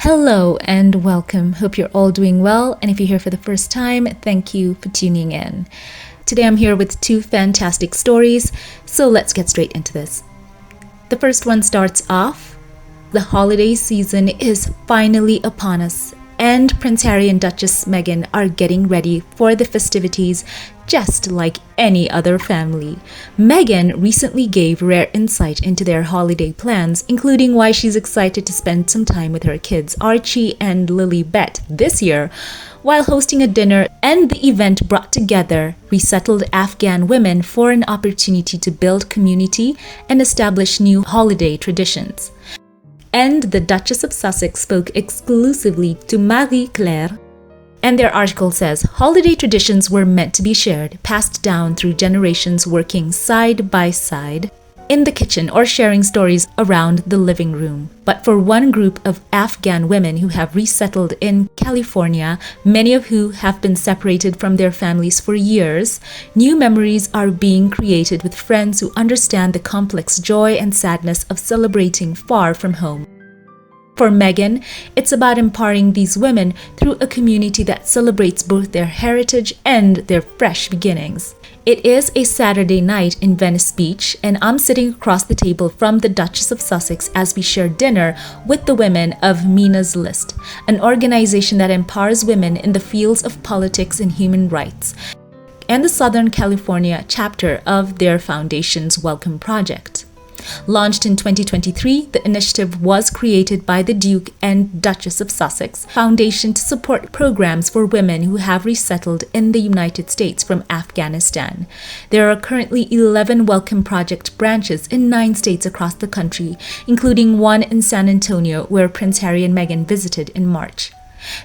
Hello and welcome. Hope you're all doing well. And if you're here for the first time, thank you for tuning in. Today I'm here with two fantastic stories, so let's get straight into this. The first one starts off. The holiday season is finally upon us, and Prince Harry and Duchess Meghan are getting ready for the festivities just like any other family. Meghan recently gave rare insight into their holiday plans, including why she's excited to spend some time with her kids, Archie and Lilibet, this year, while hosting a dinner, and the event brought together resettled Afghan women for an opportunity to build community and establish new holiday traditions. And the Duchess of Sussex spoke exclusively to Marie-Claire, and their article says, holiday traditions were meant to be shared, passed down through generations, working side by side in the kitchen or sharing stories around the living room. But for one group of Afghan women who have resettled in California, many of who have been separated from their families for years, new memories are being created with friends who understand the complex joy and sadness of celebrating far from home. For Meghan, it's about empowering these women through a community that celebrates both their heritage and their fresh beginnings. It is a Saturday night in Venice Beach, and I'm sitting across the table from the Duchess of Sussex as we share dinner with the women of Mina's List, an organization that empowers women in the fields of politics and human rights, and the Southern California chapter of their foundation's Welcome Project. Launched in 2023, the initiative was created by the Duke and Duchess of Sussex Foundation to support programs for women who have resettled in the United States from Afghanistan. There are currently 11 Welcome Project branches in 9 states across the country, including one in San Antonio where Prince Harry and Meghan visited in March.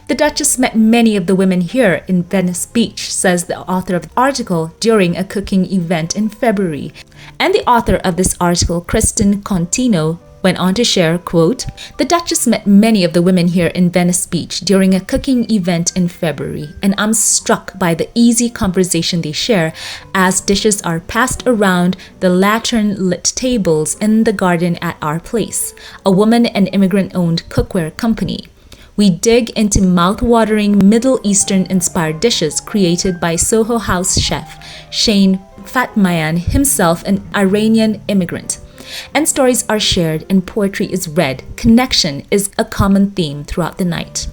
The Duchess met many of the women here in Venice Beach, says the author of the article, during a cooking event in February. And the author of this article, Kristen Contino, went on to share, quote, "The Duchess met many of the women here in Venice Beach during a cooking event in February, and I'm struck by the easy conversation they share as dishes are passed around the lantern-lit tables in the garden at our place, a woman and immigrant-owned cookware company. We dig into mouth-watering Middle Eastern-inspired dishes created by Soho House chef Shane Fatmayan, himself an Iranian immigrant. And stories are shared and poetry is read. Connection is a common theme throughout the night."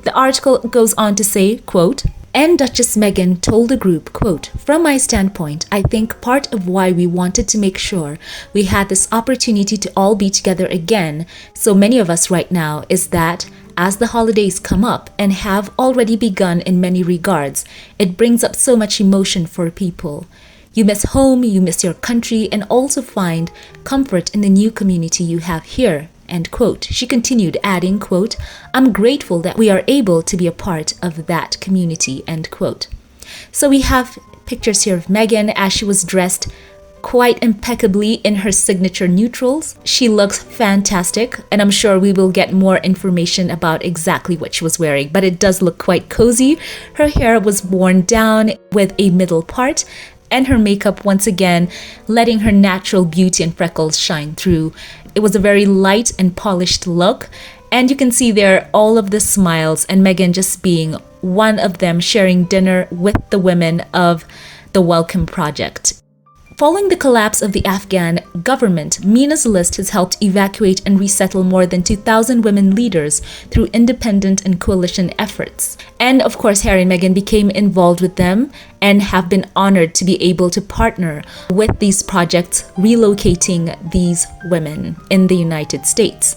The article goes on to say, quote, and Duchess Meghan told the group, quote, "From my standpoint, I think part of why we wanted to make sure we had this opportunity to all be together again, so many of us right now, is that as the holidays come up and have already begun in many regards, it brings up so much emotion for people. You miss home, you miss your country, and also find comfort in the new community you have here." End quote. She continued, adding, quote, "I'm grateful that we are able to be a part of that community." End quote. So we have pictures here of Meghan as she was dressed quite impeccably in her signature neutrals. She looks fantastic, and I'm sure we will get more information about exactly what she was wearing, but it does look quite cozy. Her hair was worn down with a middle part, and her makeup, once again, letting her natural beauty and freckles shine through. It was a very light and polished look, and you can see there all of the smiles, and Meghan just being one of them, sharing dinner with the women of the Welcome Project. Following the collapse of the Afghan government, Mina's List has helped evacuate and resettle more than 2,000 women leaders through independent and coalition efforts. And of course, Harry and Meghan became involved with them and have been honored to be able to partner with these projects, relocating these women in the United States.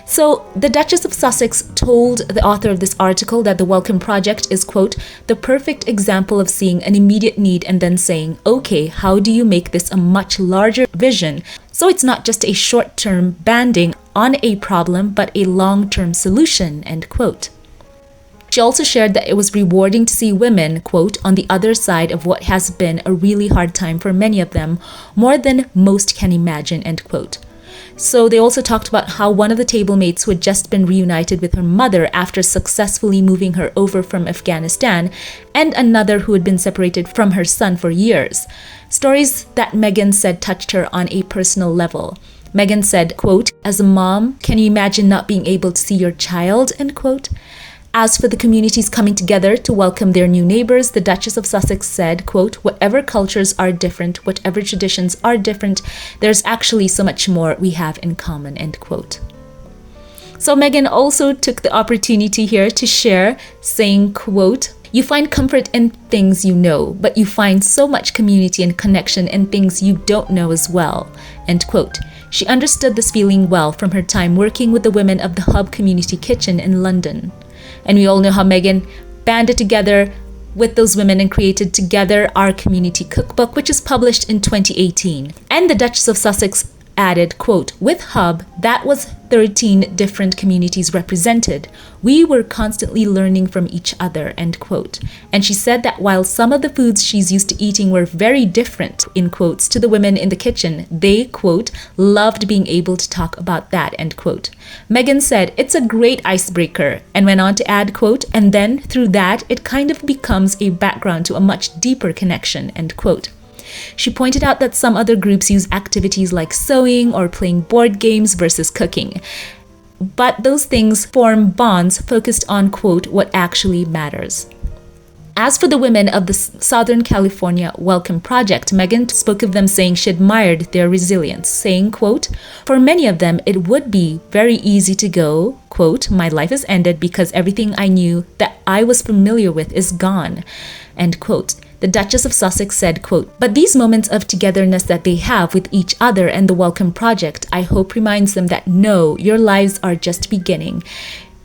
So the Duchess of Sussex told the author of this article that the Welcome Project is, quote, "the perfect example of seeing an immediate need and then saying, okay, how do you make this a much larger vision? So it's not just a short-term banding on a problem, but a long-term solution," end quote. She also shared that it was rewarding to see women, quote, "on the other side of what has been a really hard time for many of them, more than most can imagine," end quote. So they also talked about how one of the table mates who had just been reunited with her mother after successfully moving her over from Afghanistan, and another who had been separated from her son for years. Stories that Meghan said touched her on a personal level. Meghan said, quote, "As a mom, can you imagine not being able to see your child?" End quote. As for the communities coming together to welcome their new neighbors, the Duchess of Sussex said, quote, "Whatever cultures are different, whatever traditions are different, there's actually so much more we have in common," end quote. So Meghan also took the opportunity here to share, saying, quote, "You find comfort in things you know, but you find so much community and connection in things you don't know as well," end quote. She understood this feeling well from her time working with the women of the Hub Community Kitchen in London. And we all know how Meghan banded together with those women and created together our community cookbook, which is published in 2018. And the Duchess of Sussex added, quote, "With Hub, that was 13 different communities represented. We were constantly learning from each other," end quote. And she said that while some of the foods she's used to eating were very different, in quotes, to the women in the kitchen, they, quote, "loved being able to talk about that," end quote. Meghan said, "It's a great icebreaker," and went on to add, quote, "And then through that, it kind of becomes a background to a much deeper connection," end quote. She pointed out that some other groups use activities like sewing or playing board games versus cooking. But those things form bonds focused on, quote, "what actually matters." As for the women of the Southern California Welcome Project, Meghan spoke of them saying she admired their resilience, saying, quote, "For many of them, it would be very easy to go, quote, 'My life has ended because everything I knew that I was familiar with is gone,' end quote. The Duchess of Sussex said, quote, "But these moments of togetherness that they have with each other and the Welcome Project, I hope reminds them that no, your lives are just beginning.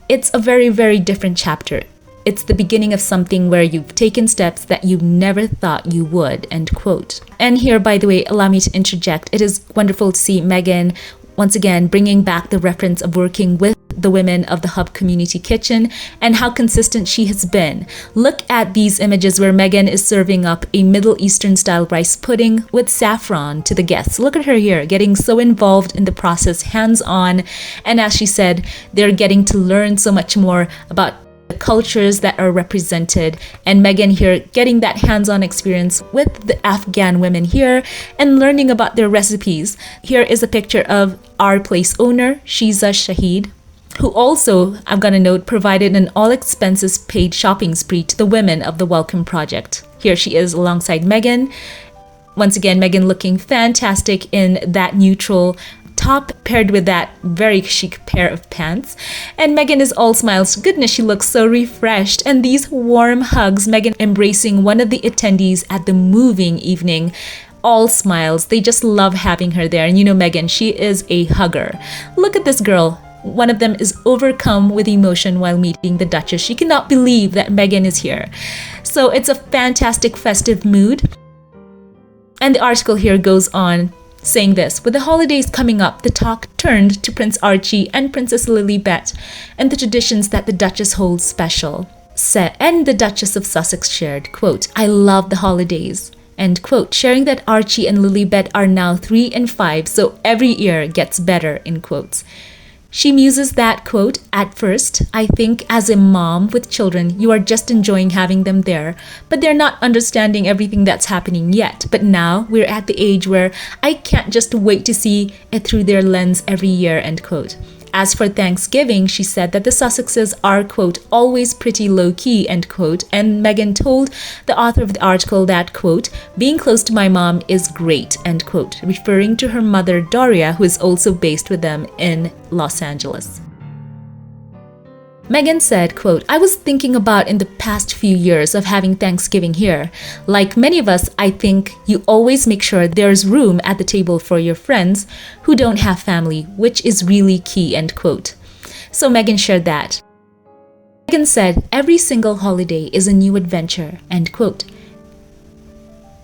It's a very, very different chapter. It's the beginning of something where you've taken steps that you never thought you would," end quote. And here, by the way, allow me to interject. It is wonderful to see Meghan once again bringing back the reference of working with the women of the Hub Community Kitchen and how consistent she has been. Look at these images where Meghan is serving up a Middle Eastern style rice pudding with saffron to the guests. Look at her here, getting so involved in the process, hands-on. And as she said, they're getting to learn so much more about the cultures that are represented, and Meghan here getting that hands-on experience with the Afghan women here and learning about their recipes. Here is a picture of our place owner, Shiza Shahid, who also, I'm gonna note, provided an all-expenses paid shopping spree to the women of the Welcome Project. Here she is alongside Meghan. Once again, Meghan looking fantastic in that neutral top paired with that very chic pair of pants. And Meghan is all smiles. Goodness, she looks so refreshed. And these warm hugs, Meghan embracing one of the attendees at the moving evening. All smiles. They just love having her there. And you know Meghan, she is a hugger. Look at this girl. One of them is overcome with emotion while meeting the Duchess. She cannot believe that Meghan is here. So it's a fantastic festive mood. And the article here goes on saying this: "With the holidays coming up, the talk turned to Prince Archie and Princess Lilibet and the traditions that the Duchess holds special." And the Duchess of Sussex shared, quote, "I love the holidays," end quote, sharing that Archie and Lilibet are now 3 and 5, so every year gets better, in quotes. She muses that, quote, "At first, I think as a mom with children, you are just enjoying having them there, but they're not understanding everything that's happening yet. But now we're at the age where I can't just wait to see it through their lens every year," end quote. As for Thanksgiving, she said that the Sussexes are, quote, "always pretty low-key," end quote. And Meghan told the author of the article that, quote, "Being close to my mom is great," end quote, referring to her mother, Doria, who is also based with them in Los Angeles. Meghan said, quote, "I was thinking about in the past few years of having Thanksgiving here. Like many of us, I think you always make sure there's room at the table for your friends who don't have family, which is really key," end quote. So Meghan shared that. Meghan said, "Every single holiday is a new adventure," end quote,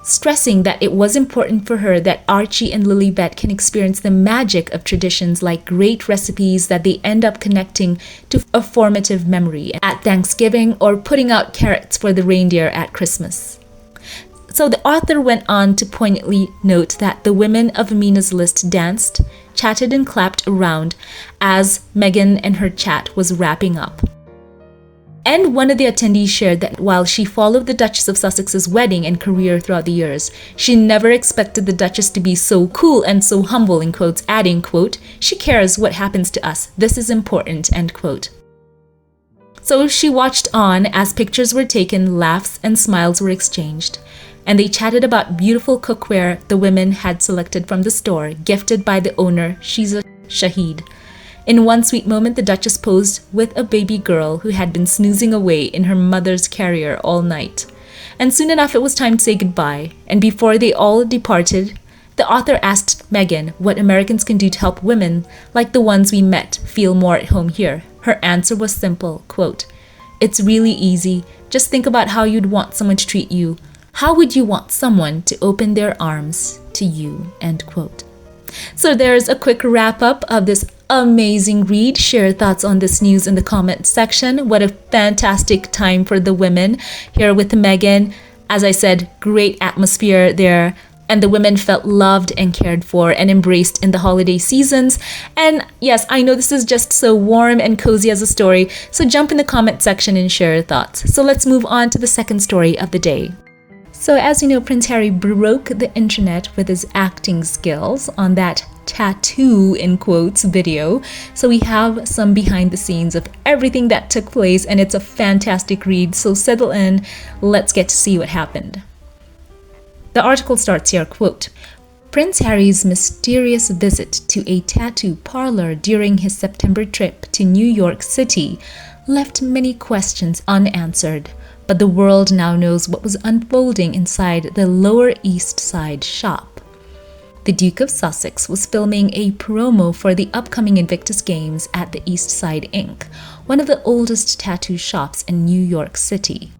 stressing that it was important for her that Archie and Lilibet can experience the magic of traditions like great recipes that they end up connecting to a formative memory at Thanksgiving or putting out carrots for the reindeer at Christmas. So the author went on to poignantly note that the women of Amina's list danced, chatted and clapped around as Meghan and her chat was wrapping up. And one of the attendees shared that while she followed the Duchess of Sussex's wedding and career throughout the years, she never expected the Duchess to be so cool and so humble, in quotes, adding, quote, "She cares what happens to us. This is important," end quote. So she watched on as pictures were taken, laughs and smiles were exchanged, and they chatted about beautiful cookware the women had selected from the store, gifted by the owner, Shiza Shahid. In one sweet moment, the Duchess posed with a baby girl who had been snoozing away in her mother's carrier all night. And soon enough, it was time to say goodbye. And before they all departed, the author asked Meghan what Americans can do to help women like the ones we met feel more at home here. Her answer was simple, quote, "It's really easy. Just think about how you'd want someone to treat you. How would you want someone to open their arms to you?" End quote. So there's a quick wrap up of this amazing read. Share thoughts on this news in the comment section. What a fantastic time for the women here with Meghan. As I said, great atmosphere there. And the women felt loved and cared for and embraced in the holiday seasons. And yes, I know this is just so warm and cozy as a story. So jump in the comment section and share your thoughts. So let's move on to the second story of the day. So as you know, Prince Harry broke the internet with his acting skills on that tattoo in quotes video. So we have some behind the scenes of everything that took place, and it's a fantastic read. So settle in, let's get to see what happened. The article starts here, quote, "Prince Harry's mysterious visit to a tattoo parlor during his September trip to New York City left many questions unanswered. But the world now knows what was unfolding inside the Lower East Side shop. The Duke of Sussex was filming a promo for the upcoming Invictus Games at the East Side Inc., one of the oldest tattoo shops in New York City.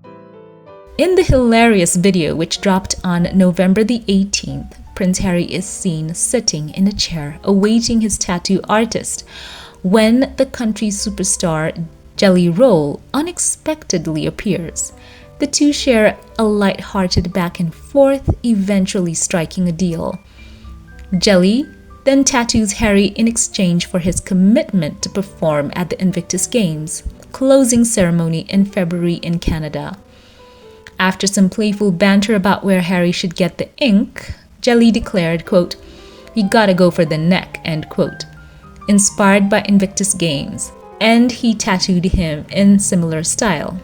In the hilarious video, which dropped on November the 18th, Prince Harry is seen sitting in a chair awaiting his tattoo artist when the country superstar Jelly Roll unexpectedly appears. The two share a light-hearted back and forth, eventually striking a deal. Jelly then tattoos Harry in exchange for his commitment to perform at the Invictus Games, closing ceremony in February in Canada. After some playful banter about where Harry should get the ink, Jelly declared, quote, "You gotta go for the neck," end quote, inspired by Invictus Games. And he tattooed him in similar style.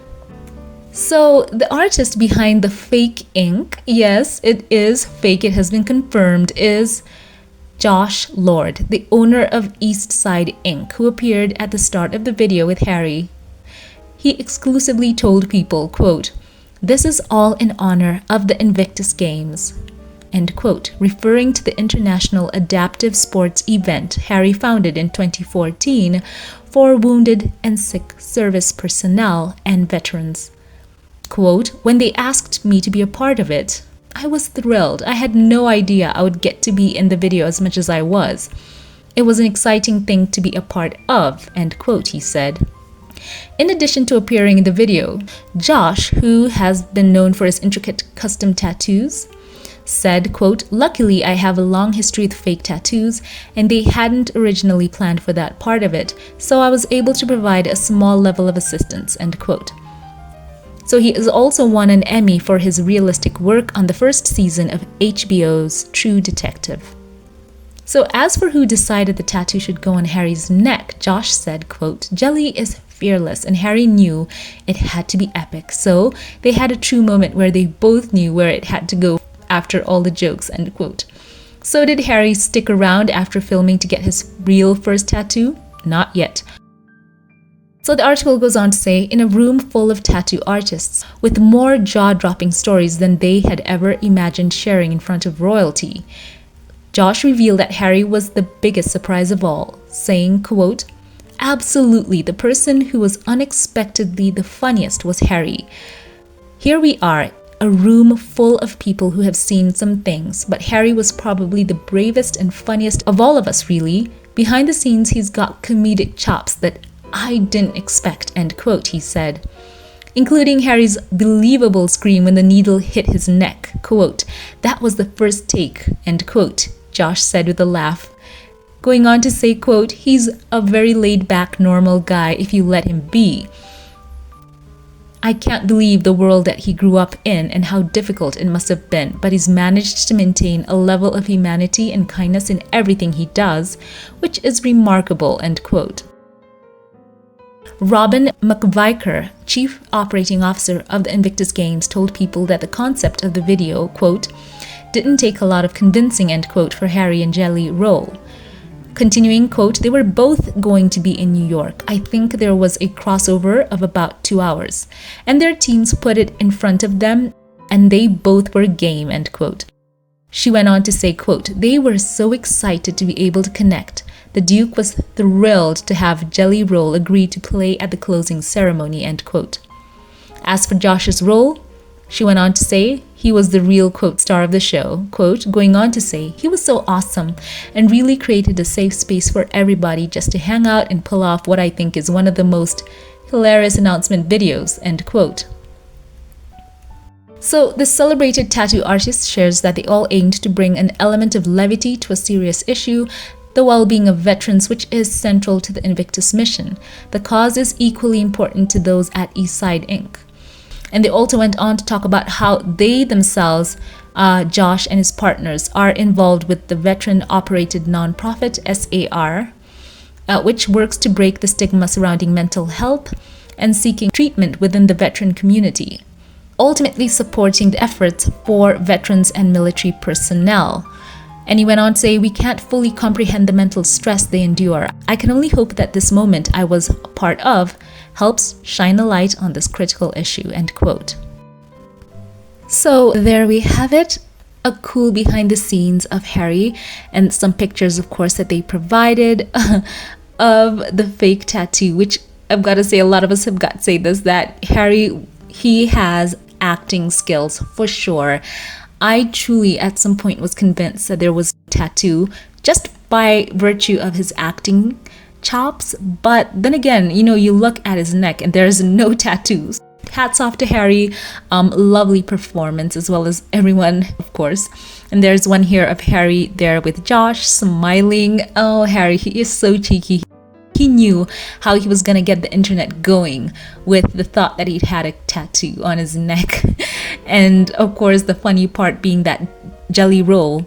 So the artist behind the fake ink, yes, it is fake, it has been confirmed, is Josh Lord, the owner of East Side Ink, who appeared at the start of the video with Harry. He exclusively told people, quote, "This is all in honor of the Invictus Games," end quote, referring to the international adaptive sports event Harry founded in 2014 for wounded and sick service personnel and veterans. Quote, "When they asked me to be a part of it, I was thrilled. I had no idea I would get to be in the video as much as I was. It was an exciting thing to be a part of," end quote, he said. In addition to appearing in the video, Josh, who has been known for his intricate custom tattoos, said, quote, "Luckily, I have a long history with fake tattoos, and they hadn't originally planned for that part of it, so I was able to provide a small level of assistance," end quote. So he has also won an Emmy for his realistic work on the first season of HBO's True Detective. So as for who decided the tattoo should go on Harry's neck, Josh said, quote, "Jelly is fearless, and Harry knew it had to be epic, so they had a true moment where they both knew where it had to go after all the jokes," end quote. So did Harry stick around after filming to get his real first tattoo? Not yet. So the article goes on to say, in a room full of tattoo artists with more jaw-dropping stories than they had ever imagined sharing in front of royalty, Josh revealed that Harry was the biggest surprise of all, saying, quote, "Absolutely, the person who was unexpectedly the funniest was Harry. Here we are, a room full of people who have seen some things, but Harry was probably the bravest and funniest of all of us, really. Behind the scenes, he's got comedic chops that I didn't expect," end quote, he said, including Harry's believable scream when the needle hit his neck. Quote, "That was the first take," end quote, Josh said with a laugh, going on to say, quote, "He's a very laid-back, normal guy if you let him be." I can't believe the world that he grew up in and how difficult it must have been, but he's managed to maintain a level of humanity and kindness in everything he does, which is remarkable, end quote. Robin McVicker, Chief Operating Officer of the Invictus Games, told People that the concept of the video, quote, didn't take a lot of convincing, end quote, for Harry and Jelly Roll. Continuing, quote, they were both going to be in New York. I think there was a crossover of about 2 hours, and their teams put it in front of them, and they both were game, end quote. She went on to say, quote, they were so excited to be able to connect. The Duke was thrilled to have Jelly Roll agree to play at the closing ceremony, end quote. As for Josh's role, she went on to say he was the real, quote, star of the show, quote, going on to say he was so awesome and really created a safe space for everybody just to hang out and pull off what I think is one of the most hilarious announcement videos, end quote. So the celebrated tattoo artist shares that they all aimed to bring an element of levity to a serious issue, the well-being of veterans, which is central to the Invictus mission. The cause is equally important to those at Eastside Inc. And they also went on to talk about how they themselves, Josh and his partners, are involved with the veteran-operated nonprofit SAR, which works to break the stigma surrounding mental health and seeking treatment within the veteran community, ultimately supporting the efforts for veterans and military personnel. And he went on to say, we can't fully comprehend the mental stress they endure. I can only hope that this moment I was a part of helps shine a light on this critical issue, end quote. So there we have it, a cool behind the scenes of Harry and some pictures, of course, that they provided of the fake tattoo, which I've got to say, a lot of us have got to say this, that Harry, he has acting skills for sure. I truly at some point was convinced that there was a tattoo just by virtue of his acting chops, but then again, you look at his neck and there's no tattoos. Hats off to Harry, lovely performance, as well as everyone, of course. And there's one here of Harry there with Josh smiling. Oh, Harry, he is so cheeky. He knew how he was gonna get the internet going with the thought that he'd had a tattoo on his neck. And of course, the funny part being that Jelly Roll,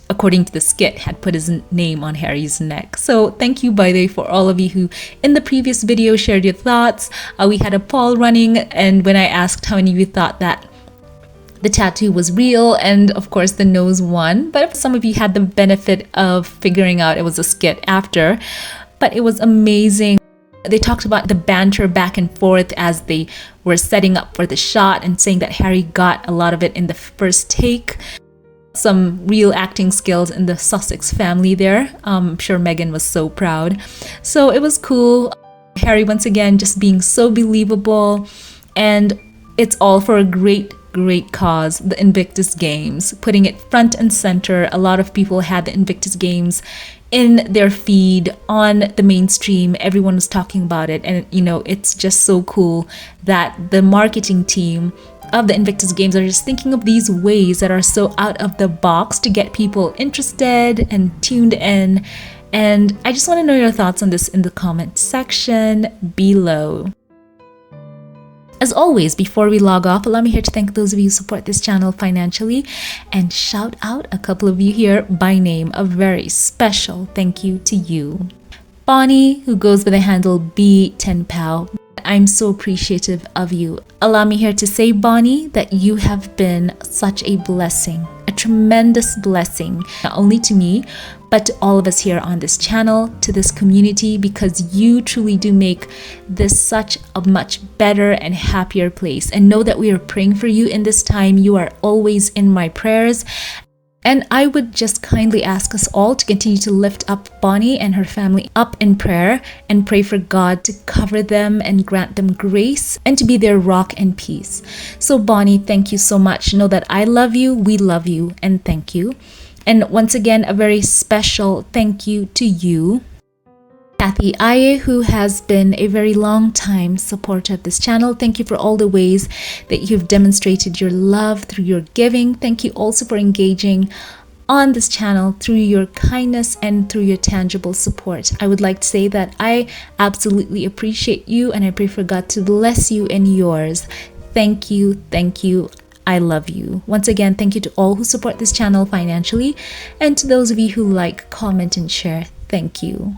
according to the skit, had put his name on Harry's neck. So thank you, by the way, for all of you who in the previous video shared your thoughts. We had a poll running, and when I asked how many of you thought that the tattoo was real, and of course the nose won, but some of you had the benefit of figuring out it was a skit after. But it was amazing. They talked about the banter back and forth as they were setting up for the shot and saying that Harry got a lot of it in the first take. Some real acting skills in the Sussex family there. I'm sure Meghan was so proud. So it was cool. Harry, once again, just being so believable. And it's all for a great cause, the Invictus Games, putting it front and center. A lot of people had the Invictus Games in their feed on the mainstream. Everyone was talking about it, and it's just so cool that the marketing team of the Invictus Games are just thinking of these ways that are so out of the box to get people interested and tuned in. And I just want to know your thoughts on this in the comment section below. As always, before we log off, allow me here to thank those of you who support this channel financially and shout out a couple of you here by name. A very special thank you to you. Bonnie, who goes by the handle B10Pow. I'm so appreciative of you. Allow me here to say, Bonnie, that you have been such a blessing, a tremendous blessing, not only to me, but to all of us here on this channel, to this community, because you truly do make this such a much better and happier place. And know that we are praying for you in this time. You are always in my prayers. And I would just kindly ask us all to continue to lift up Bonnie and her family up in prayer and pray for God to cover them and grant them grace and to be their rock and peace. So Bonnie, thank you so much. Know that I love you, we love you, and thank you. And once again, a very special thank you to you, Kathy Aye, who has been a very long time supporter of this channel. Thank you for all the ways that you've demonstrated your love through your giving. Thank you also for engaging on this channel through your kindness and through your tangible support. I would like to say that I absolutely appreciate you, and I pray for God to bless you and yours. Thank you. Thank you. I love you. Once again, thank you to all who support this channel financially, and to those of you who like, comment, and share. Thank you.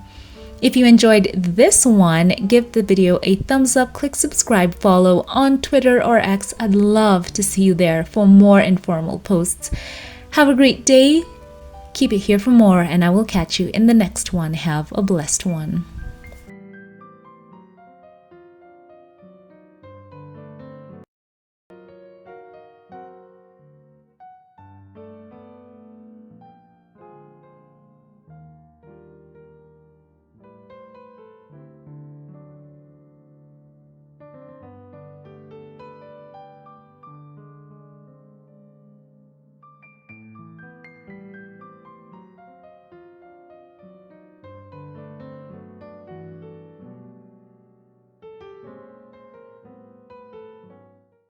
If you enjoyed this one, give the video a thumbs up, click subscribe, follow on Twitter or X. I'd love to see you there for more informal posts. Have a great day. Keep it here for more, and I will catch you in the next one. Have a blessed one.